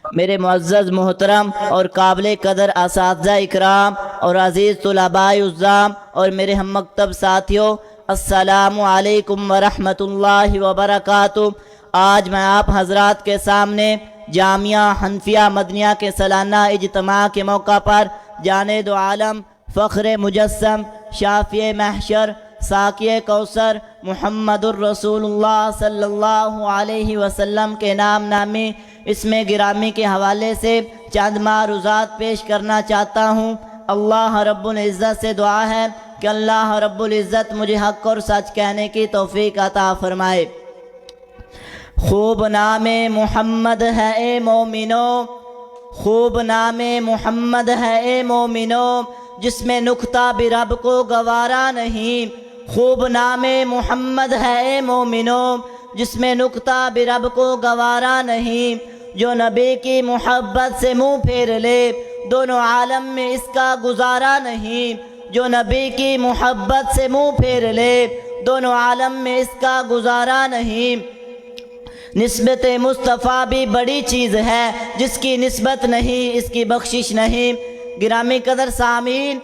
میرے معزز محترم اور قابل قدر اساتذہ اکرام اور عزیز طلباء عزام اور میرے ہم مکتب ساتھیوں، السلام علیکم ورحمۃ اللہ وبرکاتہ۔ آج میں آپ حضرات کے سامنے جامعہ حنفیہ مدنیہ کے سالانہ اجتماع کے موقع پر جاند عالم، فخر مجسم، شافع محشر، ساقی کوثر محمد الرسول اللہ صلی اللہ علیہ وسلم کے نام نامی اسم گرامی کے حوالے سے چند معروضات پیش کرنا چاہتا ہوں۔ اللہ رب العزت سے دعا ہے کہ اللہ رب العزت مجھے حق اور سچ کہنے کی توفیق عطا فرمائے۔ خوب نام محمد ہے اے مومنو، خوب نام محمد ہے اے مومنو، جس میں نکتہ بھی رب کو گوارا نہیں۔ خوب نام محمد ہے اے مومنو، جس میں نکتہ بھی رب کو گوارا نہیں۔ جو نبی کی محبت سے منہ پھیر لے، دونوں عالم میں اس کا گزارا نہیں۔ جو نبی کی محبت سے منہ پھیر لے، دونوں عالم میں اس کا گزارا نہیں۔ نسبت مصطفیٰ بھی بڑی چیز ہے، جس کی نسبت نہیں اس کی بخشش نہیں۔ گرامی قدر سامعین،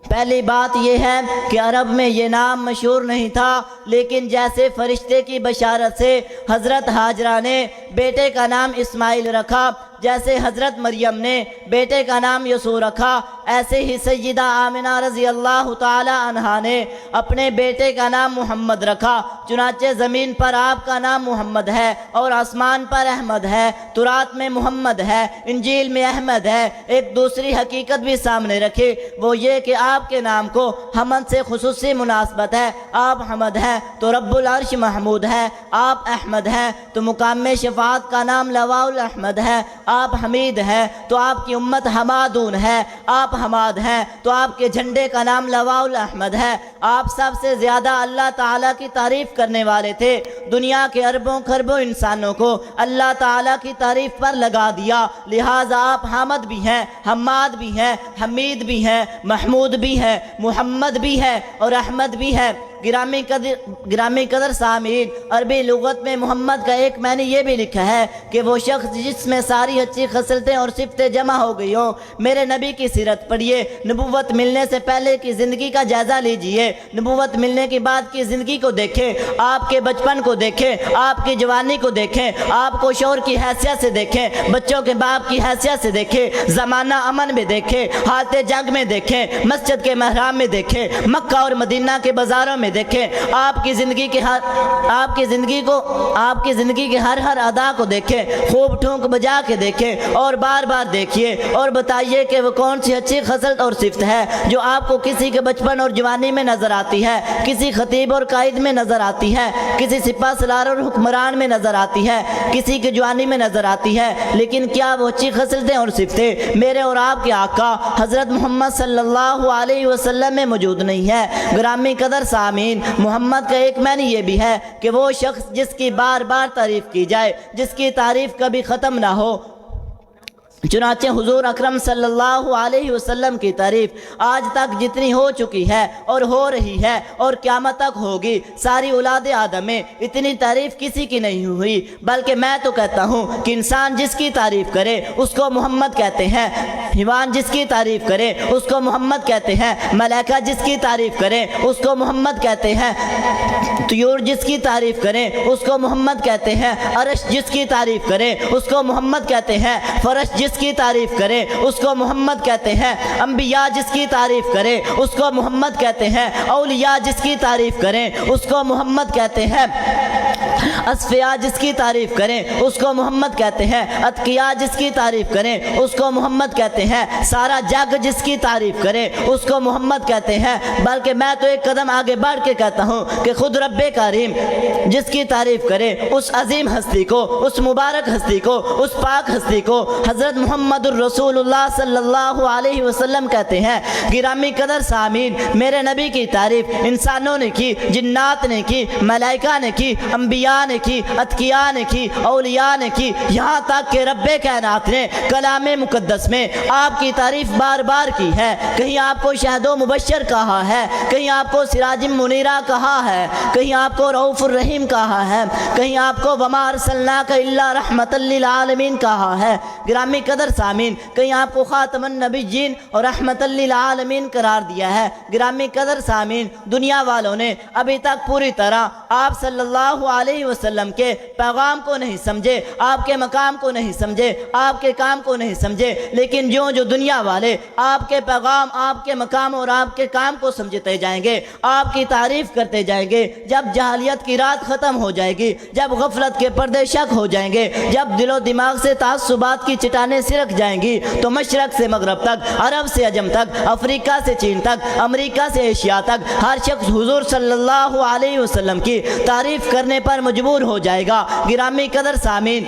پہلی بات یہ ہے کہ عرب میں یہ نام مشہور نہیں تھا، لیکن جیسے فرشتے کی بشارت سے حضرت ہاجرہ نے بیٹے کا نام اسماعیل رکھا، جیسے حضرت مریم نے بیٹے کا نام یسوع رکھا، ایسے ہی سیدہ آمنہ رضی اللہ تعالی عنہا نے اپنے بیٹے کا نام محمد رکھا۔ چنانچہ زمین پر آپ کا نام محمد ہے اور آسمان پر احمد ہے، تورات میں محمد ہے، انجیل میں احمد ہے۔ ایک دوسری حقیقت بھی سامنے رکھے، وہ یہ کہ آپ کے نام کو حمد سے خصوصی مناسبت ہے۔ آپ حمد ہیں تو رب العرش محمود ہے، آپ احمد ہیں تو مقام شفاعت کا نام لواء الاحمد ہے، آپ حمید ہیں تو آپ کی امت حمادون ہے، آپ حماد ہیں تو آپ کے جھنڈے کا نام لواء الاحمد ہے۔ آپ سب سے زیادہ اللہ تعالیٰ کی تعریف کرنے والے تھے۔ دنیا کے اربوں خربوں انسانوں کو اللہ تعالیٰ کی تعریف پر لگا دیا، لہٰذا آپ حامد بھی ہیں، حماد بھی ہیں، حمید بھی ہیں، محمود بھی ہیں، محمد بھی ہے اور احمد بھی ہے۔ گرامی قدر سامعین، عربی لغت میں محمد کا ایک معنی یہ بھی لکھا ہے کہ وہ شخص جس میں ساری اچھی خصلتیں اور صفتیں جمع ہو گئی ہوں۔ میرے نبی کی سیرت پڑھیے، نبوت ملنے سے پہلے کی زندگی کا جائزہ لیجئے، نبوت ملنے کے بعد کی زندگی کو دیکھیں، آپ کے بچپن کو دیکھیں، آپ کی جوانی کو دیکھیں، آپ کو شوہر کی حیثیت سے دیکھیں، بچوں کے باپ کی حیثیت سے دیکھیں، زمانہ امن میں دیکھیں، حالت جنگ میں دیکھیں، مسجد کے محراب میں دیکھیں، مکہ اور مدینہ کے بازاروں میں دیکھیں، آپ کی زندگی کے ہر ادا کو دیکھیں، خوب ٹھونک بجا کے دیکھیں اور بار بار دیکھیے اور بتائیے کہ وہ کون سی اچھی خصلت اور صفت ہے جو آپ کو کسی کے بچپن اور جوانی میں نظر آتی ہے، کسی خطیب اور قائد میں نظر آتی ہے، کسی سپہ سالار اور حکمران میں نظر آتی ہے، کسی کی جوانی میں نظر آتی ہے، لیکن کیا وہ اچھی خصلتیں اور صفتیں میرے اور آپ کے آقا حضرت محمد صلی اللہ علیہ وسلم میں موجود نہیں ہے؟ گرامی قدر سامعین، محمد کا ایک معنی یہ بھی ہے کہ وہ شخص جس کی بار بار تعریف کی جائے، جس کی تعریف کبھی ختم نہ ہو۔ چنانچہ حضور اکرم صلی اللہ علیہ وسلم کی تعریف آج تک جتنی ہو چکی ہے اور ہو رہی ہے اور قیامت تک ہوگی، ساری اولاد آدم میں اتنی تعریف کسی کی نہیں ہوئی۔ بلکہ میں تو کہتا ہوں کہ انسان جس کی تعریف کرے اس کو محمد کہتے ہیں، حیوان جس کی تعریف کرے اس کو محمد کہتے ہیں، ملائکہ جس کی تعریف کرے اس کو محمد کہتے ہیں، طیور جس کی تعریف کرے اس کو محمد کہتے ہیں، عرش جس کی تعریف کرے اس کو محمد کہتے ہیں، فرش جس کی تعریف کرے اس کو محمد کہتے ہیں، انبیاء جس کی تعریف کرے اس کو محمد کہتے ہیں، اولیاء جس کی تعریف کریں اس کو محمد کہتے ہیں، اصفیاء جس کی تعریف کریں اس کو محمد کہتے ہیں، اتقیاء جس کی تعریف کریں اس کو محمد کہتے ہیں، سارا جگ جس کی تعریف کرے اس کو محمد کہتے ہیں۔ بلکہ میں تو ایک قدم آگے بڑھ کے کہتا ہوں کہ خود رب کریم جس کی تعریف کرے اس عظیم ہستی کو، اس مبارک ہستی کو، اس پاک ہستی کو، حضرت محمد الرسول اللہ صلی اللہ علیہ وسلم کہتے ہیں، گرامی قدر سامعین، میرے نبی کی تعریف انسانوں نے کی، جنات نے کی، ملائکہ نے کی، انبیاء نے کی، اتقیاء نے کی، اولیاء نے کی، یہاں تک کہ رب کائنات نے کلام مقدس میں آپ کی تعریف بار بار کی ہے۔ کہیں آپ کو شہد و مبشر کہا ہے، کہیں آپ کو سراج منیرہ کہا ہے، کہیں آپ کو رؤوف الرحیم کہا ہے، کہیں آپ کو وما ارسلناک الا رحمۃ للعالمین کہا ہے۔ گرامی قدر سامعین، کہیں آپ کو خاتم النبیین اور رحمۃ للعالمین قرار دیا ہے۔ گرامی قدر سامعین، دنیا والوں نے ابھی تک پوری طرح آپ صلی اللہ علیہ وسلم کے پیغام کو نہیں سمجھے، آپ کے مقام کو نہیں سمجھے، آپ کے کام کو نہیں سمجھے، لیکن جو دنیا والے آپ کے پیغام، آپ کے مقام اور آپ کے کام کو سمجھتے جائیں گے، آپ کی تعریف کرتے جائیں گے، جب جہالیت کی رات ختم ہو جائے گی، جب غفلت کے پردے شک ہو جائیں گے، جب دل و دماغ سے تعصبات کی چٹانیں سرک جائیں گی، تو مشرق سے مغرب تک، عرب سے عجم تک، افریقہ سے چین تک، امریکہ سے ایشیا تک، ہر شخص حضور صلی اللہ علیہ وسلم کی تعریف کرنے پر مجبور ہو جائے گا۔ گرامی قدر سامعین،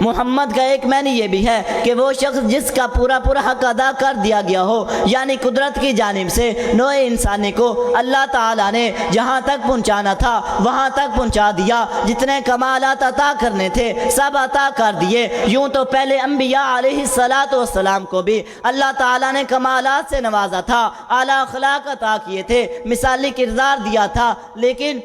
محمد کا ایک معنی یہ بھی ہے کہ وہ شخص جس کا پورا حق ادا کر دیا گیا ہو، یعنی قدرت کی جانب سے نوع انسانی کو اللہ تعالیٰ نے جہاں تک پہنچانا تھا وہاں تک پہنچا دیا، جتنے کمالات عطا کرنے تھے سب عطا کر دیے۔ یوں تو پہلے انبیاء علیہ السلام کو بھی اللہ تعالیٰ نے کمالات سے نوازا تھا، اعلیٰ اخلاق عطا کیے تھے، مثالی کردار دیا تھا، لیکن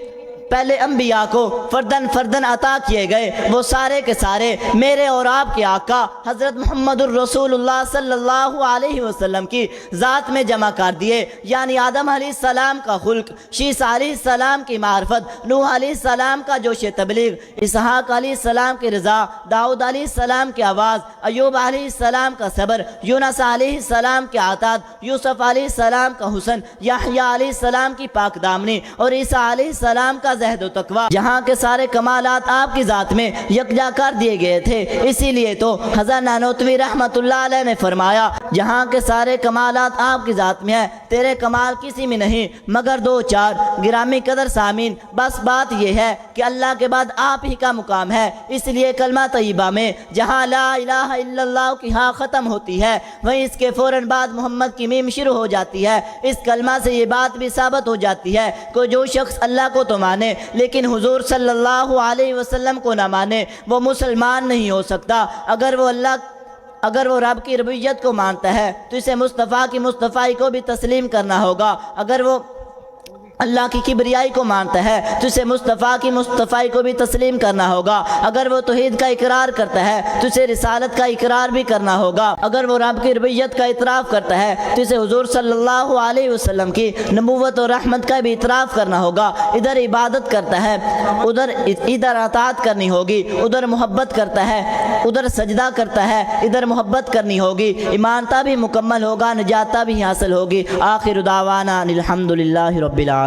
پہلے انبیاء کو فردن عطا کیے گئے وہ سارے کے سارے میرے اور آپ کے آقا حضرت محمد الرسول اللہ صلی اللہ علیہ وسلم کی ذات میں جمع کر دیے، یعنی آدم علیہ السلام کا خلق، شیس علیہ السلام کی معرفت، نوح علیہ السلام کا جوش تبلیغ، اسحاق علیہ السلام کی رضا، داؤد علیہ السلام کی آواز، ایوب علیہ السلام کا صبر، یونس علیہ السلام کے عطاء، یوسف علیہ السلام کا حسن، یحییٰ علیہ السلام کی پاک دامنی اور عیسیٰ علیہ السلام کا زہد و تقوی، جہاں کے سارے کمالات آپ کی ذات میں یکجا کر دیے گئے تھے۔ اسی لیے تو حضرت نانوتوی رحمت اللہ علیہ نے فرمایا، جہاں کے سارے کمالات آپ کی ذات میں ہیں، تیرے کمال کسی میں نہیں مگر دو چار۔ گرامی قدر سامعین، بس بات یہ ہے کہ اللہ کے بعد آپ ہی کا مقام ہے، اس لیے کلمہ طیبہ میں جہاں لا الہ الا اللہ کی ہاں ختم ہوتی ہے، وہیں اس کے فوراً بعد محمد کی میم شروع ہو جاتی ہے۔ اس کلمہ سے یہ بات بھی ثابت ہو جاتی ہے کہ جو شخص اللہ کو تو مانے لیکن حضور صلی اللہ علیہ وسلم کو نہ مانے وہ مسلمان نہیں ہو سکتا۔ اگر وہ رب کی ربوبیت کو مانتا ہے تو اسے مصطفیٰ کی مصطفائی کو بھی تسلیم کرنا ہوگا، اگر وہ اللہ کی کبریائی کو مانتا ہے تو اسے مصطفیٰ کی مصطفائی کو بھی تسلیم کرنا ہوگا، اگر وہ توحید کا اقرار کرتا ہے تو اسے رسالت کا اقرار بھی کرنا ہوگا، اگر وہ رب کی ربوبیت کا اعتراف کرتا ہے تو اسے حضور صلی اللہ علیہ وسلم کی نبوت اور رحمت کا بھی اعتراف کرنا ہوگا۔ ادھر عبادت کرتا ہے ادھر اطاعت کرنی ہوگی، ادھر محبت کرتا ہے ادھر سجدہ کرتا ہے، ادھر محبت کرنی ہوگی، ایمانتا بھی مکمل ہوگا، نجاتہ بھی حاصل ہوگی۔ آخر دعوانا الحمدللہ رب العالمین۔